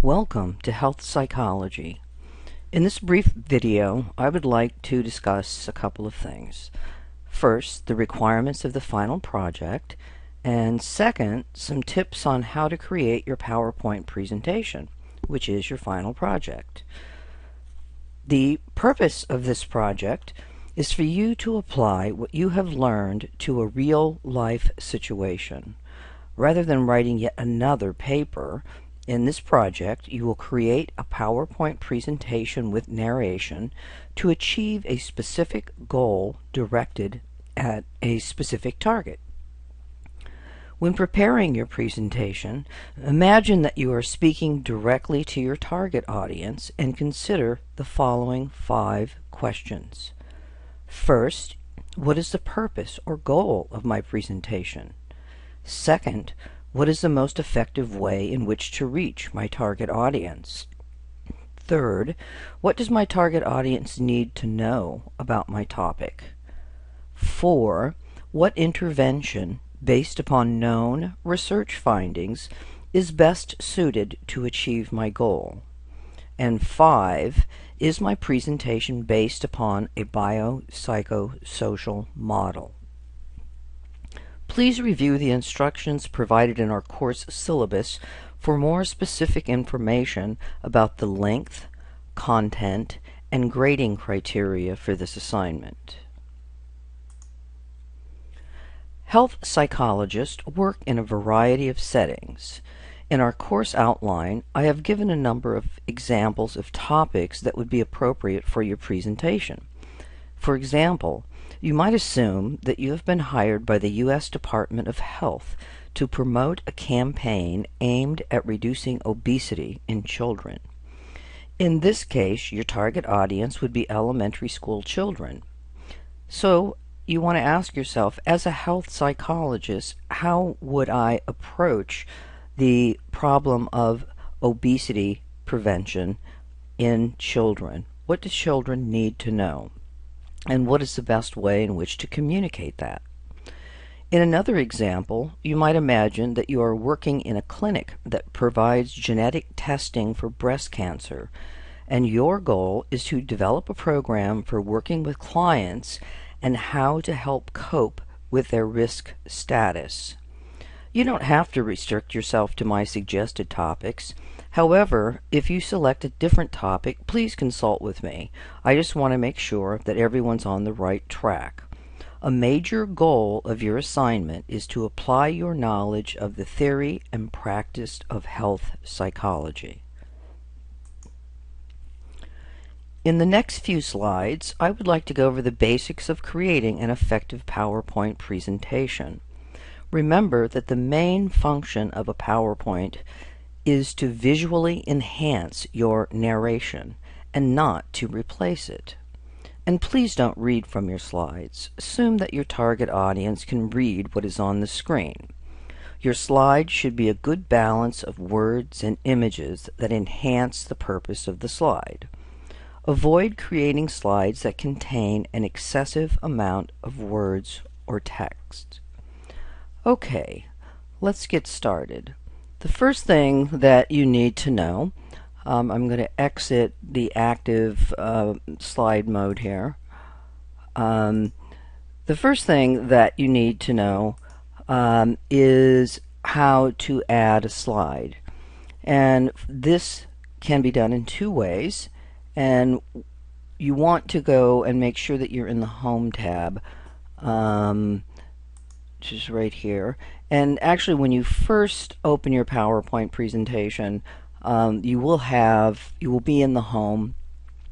Welcome to Health Psychology. In this brief video, I would like to discuss a couple of things. First, the requirements of the final project, and second, some tips on how to create your PowerPoint presentation, which is your final project. The purpose of this project is for you to apply what you have learned to a real-life situation. Rather than writing yet another paper, in this project, you will create a PowerPoint presentation with narration to achieve a specific goal directed at a specific target. When preparing your presentation, imagine that you are speaking directly to your target audience and consider the following 5 questions. First, what is the purpose or goal of my presentation? Second, what is the most effective way in which to reach my target audience? Third, what does my target audience need to know about my topic? 4, what intervention, based upon known research findings, is best suited to achieve my goal? And 5, is my presentation based upon a biopsychosocial model? Please review the instructions provided in our course syllabus for more specific information about the length, content, and grading criteria for this assignment. Health psychologists work in a variety of settings. In our course outline, I have given a number of examples of topics that would be appropriate for your presentation. For example, you might assume that you have been hired by the U.S. Department of Health to promote a campaign aimed at reducing obesity in children. In this case, your target audience would be elementary school children. So, you want to ask yourself, as a health psychologist, how would I approach the problem of obesity prevention in children? What do children need to know? And what is the best way in which to communicate that? In another example, you might imagine that you are working in a clinic that provides genetic testing for breast cancer, and your goal is to develop a program for working with clients and how to help cope with their risk status. You don't have to restrict yourself to my suggested topics. However, if you select a different topic, please consult with me. I just want to make sure that everyone's on the right track. A major goal of your assignment is to apply your knowledge of the theory and practice of health psychology. In the next few slides, I would like to go over the basics of creating an effective PowerPoint presentation. Remember that the main function of a PowerPoint is to visually enhance your narration and not to replace it. And please don't read from your slides. Assume that your target audience can read what is on the screen. Your slide should be a good balance of words and images that enhance the purpose of the slide. Avoid creating slides that contain an excessive amount of words or text. Okay, let's get started. The first thing that you need to know, I'm going to exit the active slide mode here. The first thing that you need to know is how to add a slide. And this can be done in 2 ways. And you want to go and make sure that you're in the Home tab, which is right here. And actually, when you first open your PowerPoint presentation, you will be in the Home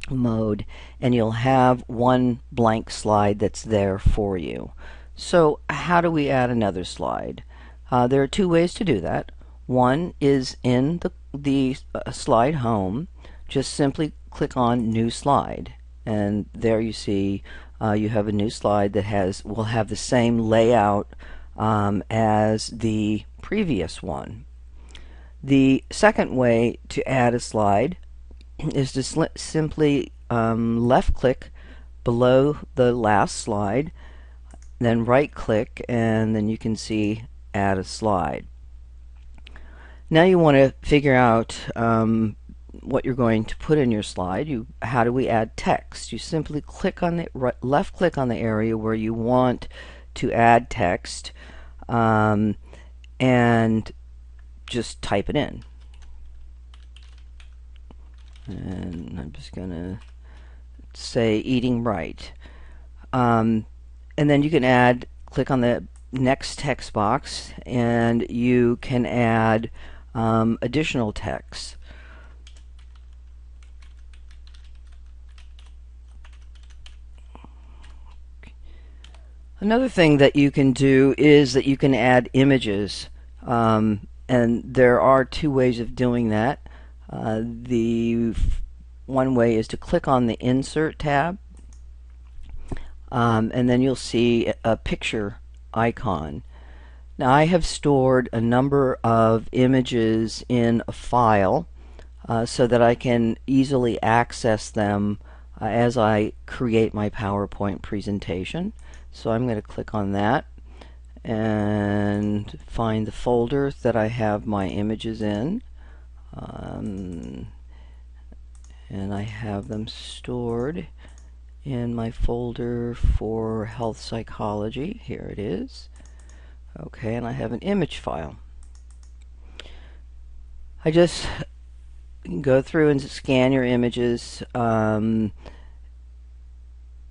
mode, and you'll have one blank slide that's there for you. So, how do we add another slide? There are 2 ways to do that. One is in the slide Home. Just simply click on New Slide, and there you see you have a new slide that will have the same layout as the previous one. The second way to add a slide is to simply left click below the last slide, then right click, and then you can see add a slide. Now you want to figure out what you're going to put in your slide. How do we add text? You simply click on the left click on the area where you want to add text, and just type it in. And I'm just gonna say eating right. And then you can click on the next text box, and you can add additional text. Another thing that you can do is that you can add images, and there are two ways of doing that. The one way is to click on the Insert tab, and then you'll see a picture icon. Now I have stored a number of images in a file so that I can easily access them as I create my PowerPoint presentation. So I'm going to click on that and find the folder that I have my images in. And I have them stored in my folder for health psychology. Here it is. Okay, and I have an image file. I just go through and scan your images.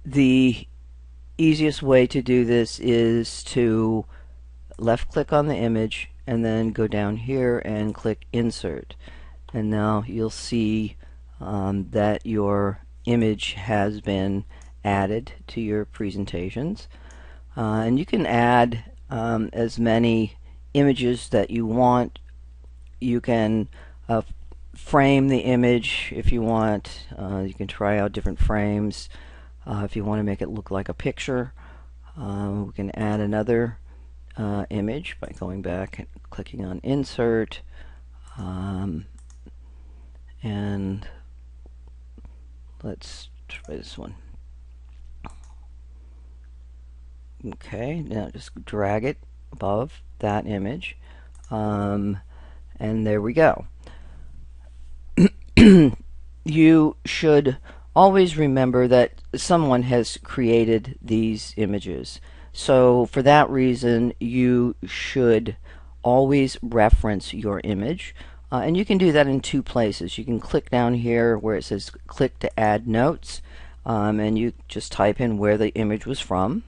The easiest way to do this is to left click on the image and then go down here and click Insert, and now you'll see that your image has been added to your presentations, and you can add as many images that you want. You can frame the image if you want. You can try out different frames. If you want to make it look like a picture, we can add another image by going back and clicking on Insert, and let's try this one. Okay, now just drag it above that image, and there we go. You should always remember that someone has created these images. So for that reason, you should always reference your image. And you can do that in two places. You can click down here where it says click to add notes, and you just type in where the image was from.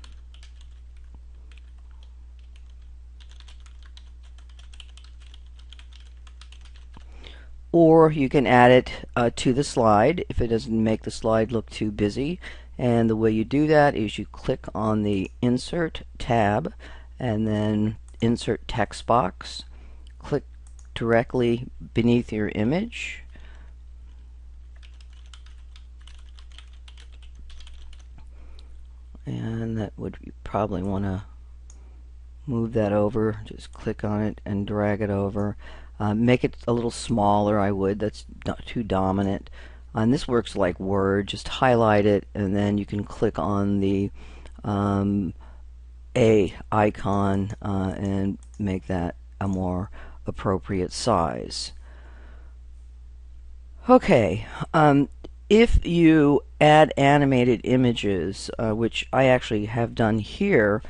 Or you can add it to the slide if it doesn't make the slide look too busy. And the way you do that is you click on the Insert tab and then Insert Text Box. Click directly beneath your image. And that would, you probably want to move that over. Just click on it and drag it over. Make it a little smaller, I would. That's not too dominant. And this works like Word. Just highlight it, and then you can click on the A icon and make that a more appropriate size. Okay, if you add animated images, which I actually have done here,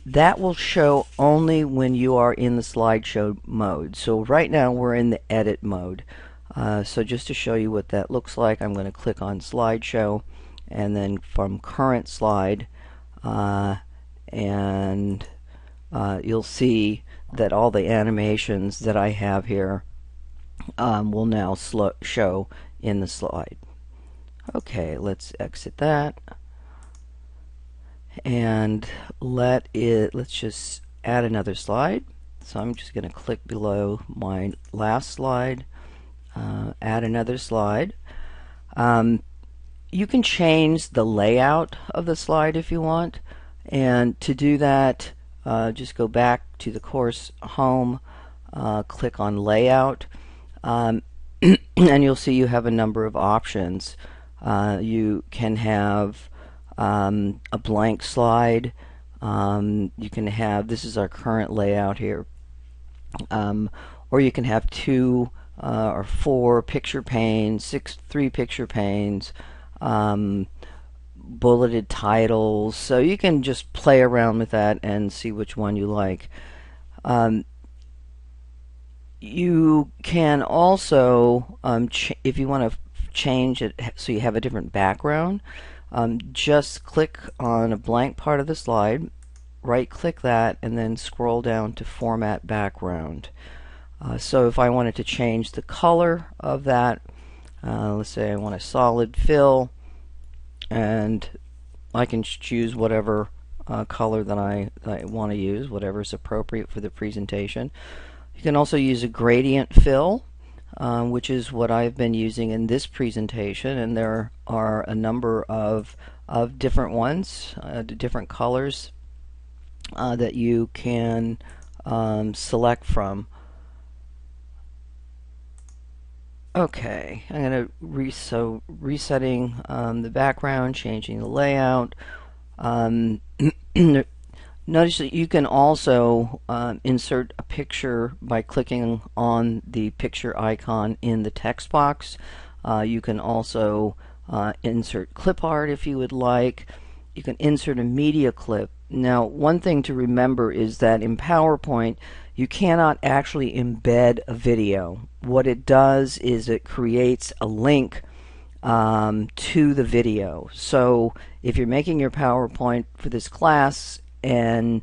that will show only when you are in the slideshow mode. So right now we're in the edit mode. So just to show you what that looks like, I'm going to click on slideshow and then from current slide, and you'll see that all the animations that I have here will now show in the slide. Okay, let's exit that. And let's just add another slide. So I'm just going to click below my last slide, add another slide. You can change the layout of the slide if you want, and to do that just go back to the course home, click on layout, and you'll see you have a number of options. You can have a blank slide. You can have, this is our current layout here, or you can have 2 or 4 picture panes, 3 picture panes, bulleted titles. So you can just play around with that and see which one you like. You can also, if you want to change it so you have a different background, just click on a blank part of the slide, right click that, and then scroll down to Format Background. So if I wanted to change the color of that, let's say I want a solid fill, and I can choose whatever color that I want to use, whatever is appropriate for the presentation. You can also use a gradient fill, which is what I've been using in this presentation, and there are a number of different ones, different colors that you can select from. Okay, I'm going to resetting the background, changing the layout. Notice that you can also insert a picture by clicking on the picture icon in the text box. You can also insert clip art if you would like. You can insert a media clip. Now, one thing to remember is that in PowerPoint, you cannot actually embed a video. What it does is it creates a link to the video. So if you're making your PowerPoint for this class and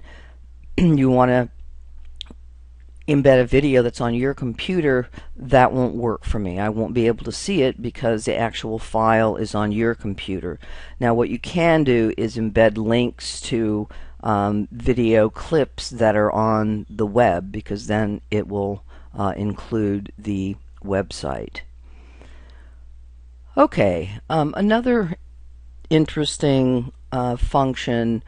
you want to embed a video that's on your computer, that won't work for me. I won't be able to see it because the actual file is on your computer. Now what you can do is embed links to video clips that are on the web, because then it will include the website. Okay, another interesting function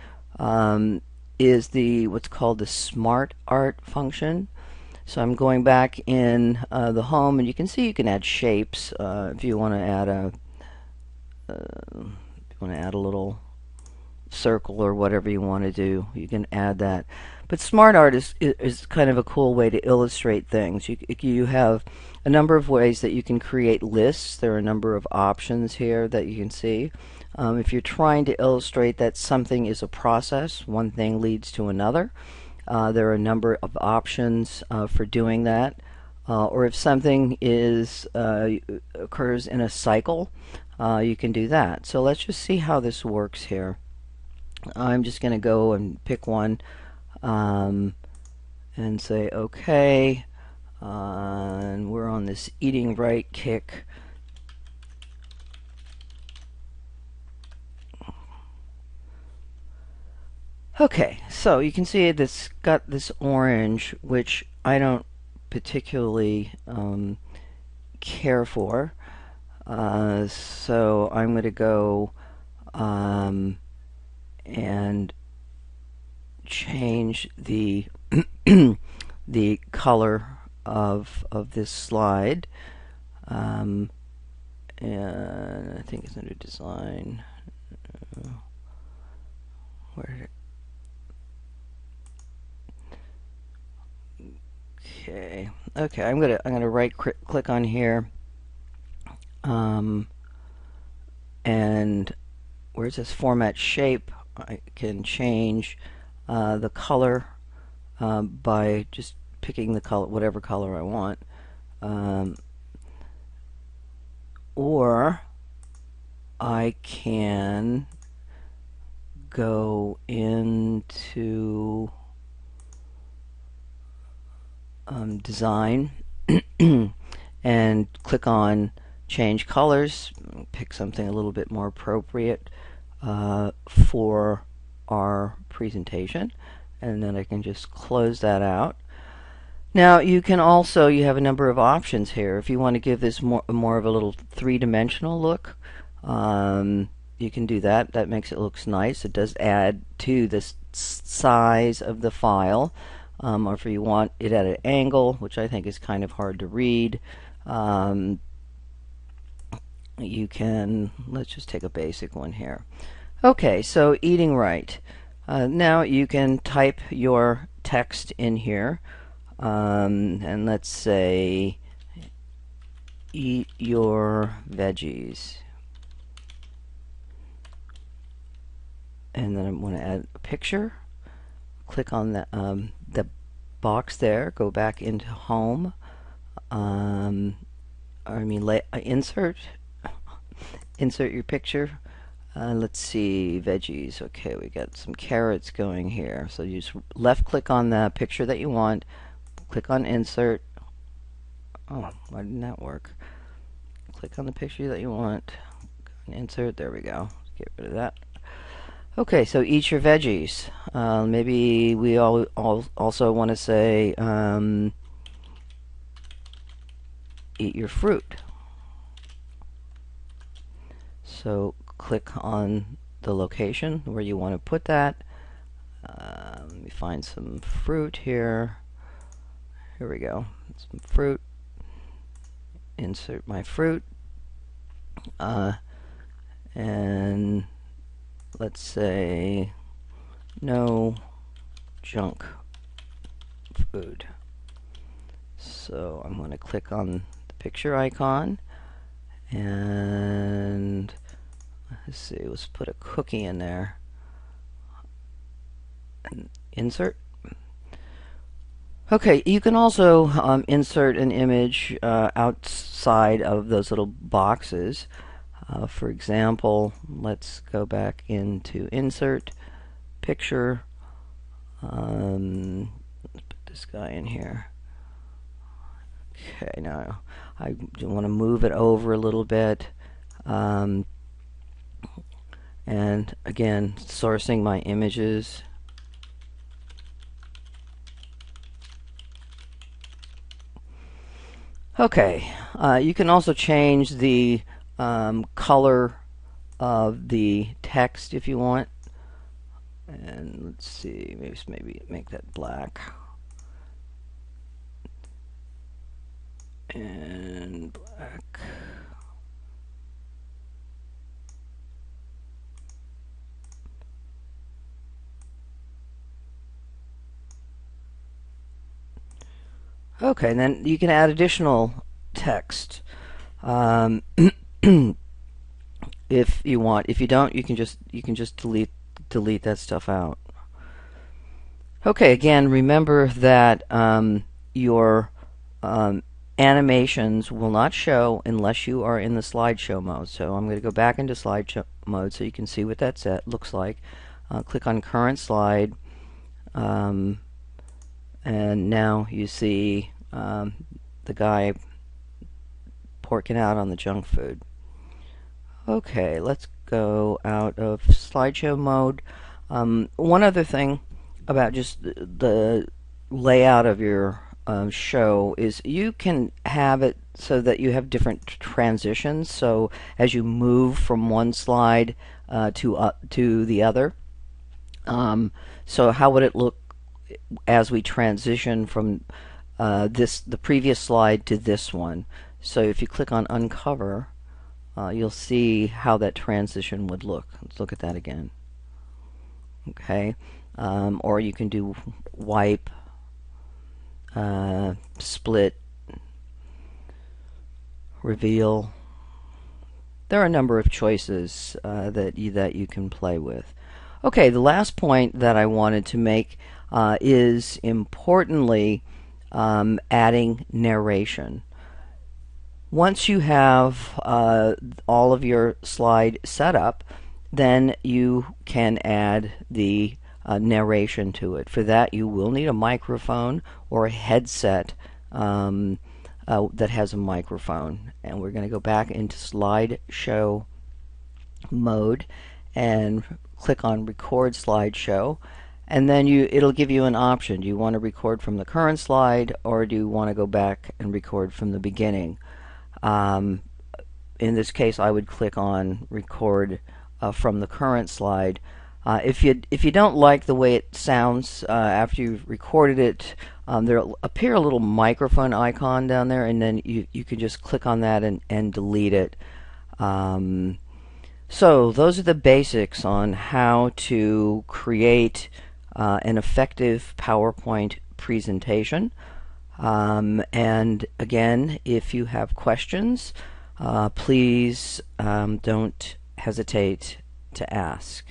is what's called the Smart Art function. So I'm going back in the home, and you can see you can add shapes if you want to add a little circle or whatever you want to do. You can add that. But Smart Art is kind of a cool way to illustrate things. You have a number of ways that you can create lists. There are a number of options here that you can see. If you're trying to illustrate that something is a process, one thing leads to another, there are a number of options for doing that. Or if something occurs in a cycle, you can do that. So let's just see how this works here. I'm just going to go and pick one and say OK, and we're on this eating right kick. Okay, so you can see it's got this orange, which I don't particularly care for. So I'm going to go and change the the color of this slide, and I think it's under design. Where? Okay. I'm gonna right click on here, and where it says Format Shape, I can change the color by just picking the color, whatever color I want, or I can go into Design and click on Change Colors, pick something a little bit more appropriate for our presentation, and then I can just close that out. Now you have a number of options here. If you want to give this more of a little three-dimensional look, you can do that. That makes it look nice. It does add to the size of the file. Or if you want it at an angle, which I think is kind of hard to read, you can, let's just take a basic one here. Okay, so eating right. Now you can type your text in here. and let's say eat your veggies. And then I'm going to add a picture. Click on the box there. Go back into home. Insert. Insert your picture. Let's see, veggies. Okay, we got some carrots going here. So you just left click on the picture that you want. Click on insert. Oh, why didn't that work? Click on the picture that you want. Insert. There we go. Get rid of that. Okay, so eat your veggies. Maybe we also want to say eat your fruit. So click on the location where you want to put that. Let me find some fruit here. Here we go. Some fruit. Insert my fruit. And let's say no junk food. So I'm going to click on the picture icon and let's see, let's put a cookie in there and insert. Okay, you can also insert an image outside of those little boxes. For example, let's go back into insert picture. Let's put this guy in here. Okay, now I want to move it over a little bit. And again, sourcing my images. Okay, you can also change the color of the text if you want. And let's see, maybe make that black. And black. Okay, and then you can add additional text if you want. If you don't, you can just delete that stuff out. Okay, again, remember that your animations will not show unless you are in the slideshow mode. So I'm going to go back into slideshow mode so you can see what that looks like. Click on current slide, and now you see the guy porking out on the junk food. Okay, let's go out of slideshow mode. One other thing about just the layout of your show is you can have it so that you have different transitions. So as you move from one slide to the other, so how would it look as we transition from the previous slide to this one? So if you click on uncover, you'll see how that transition would look. Let's look at that again. Okay, or you can do wipe, split, reveal. There are a number of choices that you can play with. Okay, the last point that I wanted to make is importantly adding narration. Once you have all of your slide set up, then you can add the narration to it. For that, you will need a microphone or a headset that has a microphone. And we're going to go back into slideshow mode and click on record slideshow. And then it'll give you an option. Do you want to record from the current slide, or do you want to go back and record from the beginning? In this case, I would click on record from the current slide. If you don't like the way it sounds after you've recorded it, there'll appear a little microphone icon down there, and then you can just click on that and delete it. So those are the basics on how to create an effective PowerPoint presentation. And again, if you have questions, please don't hesitate to ask.